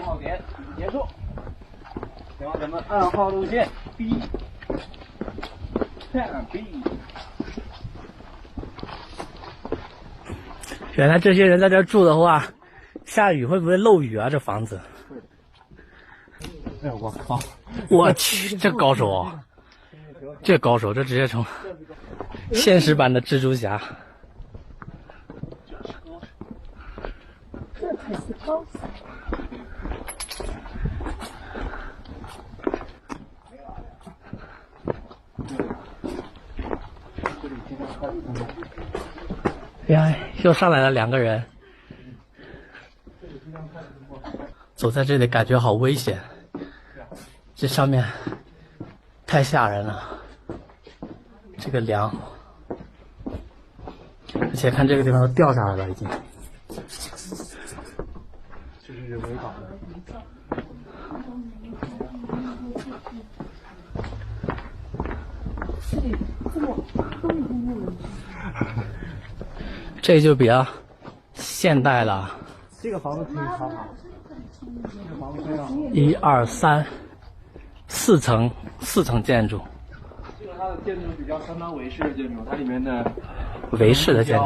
号点结束。前往咱们2号路线 B， 看 B。原来这些人在这住的话，下雨会不会漏雨啊？这房子。哎我靠！我去，这高手啊！这高手，这直接成现实版的蜘蛛侠。这才是高手。呀，又上来了2个人。走在这里感觉好危险，这上面太吓人了。这个梁，而且看这个地方都掉下来了，已经。这是人为搞的。这就比较现代了。这个房子可以查查。这个房子非常好。1、2、3，4层建筑。这个它的建筑比较相当维式的建筑，它里面的维式的建筑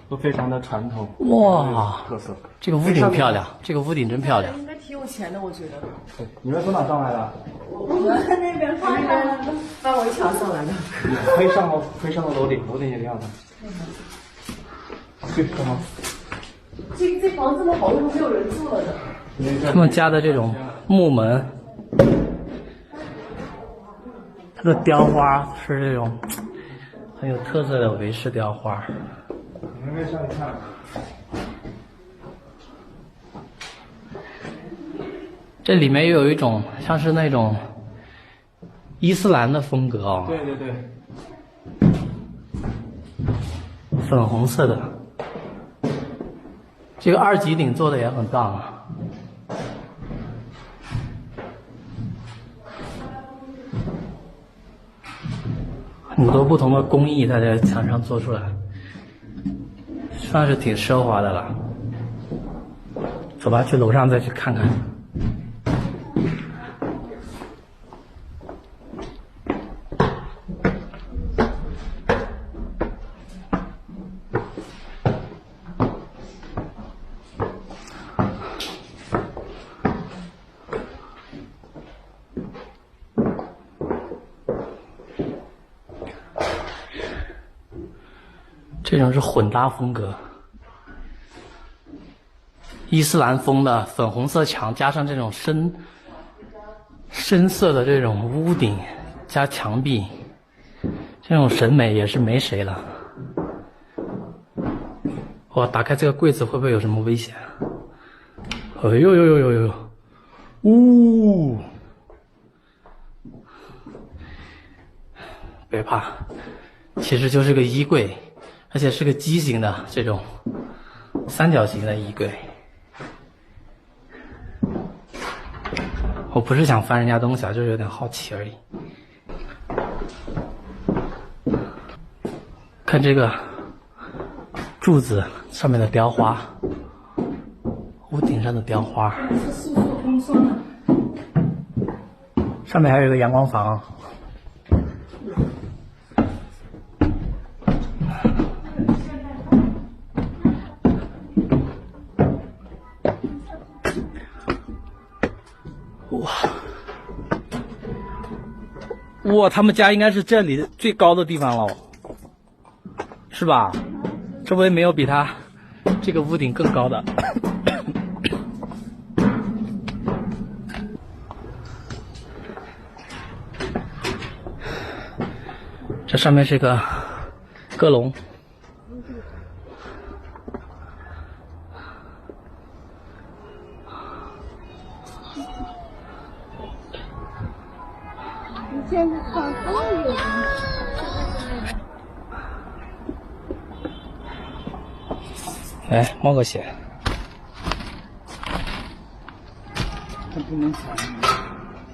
都非常的传统。哇，特色。这个屋顶漂亮，这个屋顶真漂亮。应该挺有钱的，我觉得。对，你们从哪上来的？我们那边上来的，翻围墙上来的。可以上到楼顶，楼顶也挺好看。对，干嘛？这房这么好，为什么没有人住了的？他们家的这种木门，它的雕花是这种很有特色的维式雕花。你们可以上去看。这里面又有一种像是那种伊斯兰的风格哦，对对对。粉红色的。这个2级顶做的也很棒啊。很多不同的工艺在这墙上做出来，算是挺奢华的了。走吧，去楼上再去看看。这种是混搭风格，伊斯兰风的粉红色墙加上这种深色的这种屋顶加墙壁，这种审美也是没谁了。哇，打开这个柜子会不会有什么危险？哎呦呦呦呦呦！呜！别怕，其实就是个衣柜。而且是个畸形的这种三角形的衣柜。我不是想翻人家东西啊，就是有点好奇而已。看这个柱子上面的雕花，屋顶上的雕花，上面还有一个阳光房。哇，他们家应该是这里最高的地方了，是吧？周围没有比他这个屋顶更高的。这上面是个鸽笼。现在好高远。来，冒个险。它不能踩。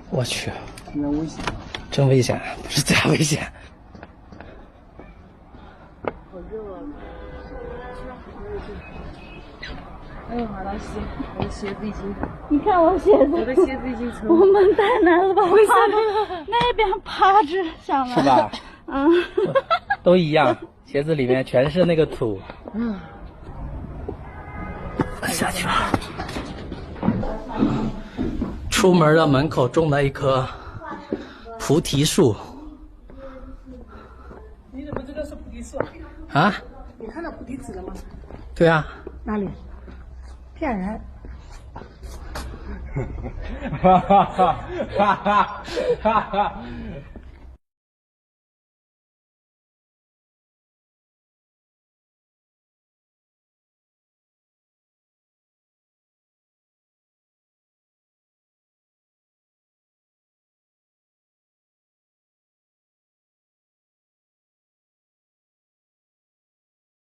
我去，有点危险。真危险，不是假危险。好热啊！哎呦，马老师，我的鞋子已经，你看我鞋子，我的鞋子已经我们太难了吧？为啥那边趴着上来？是吧？嗯，都一样，鞋子里面全是那个土。嗯，下去吧。出门的门口种了一棵菩提树。你怎么知道是菩提树？啊？你看到菩提子了吗？对啊。哪里？骗人！哈哈哈哈哈哈！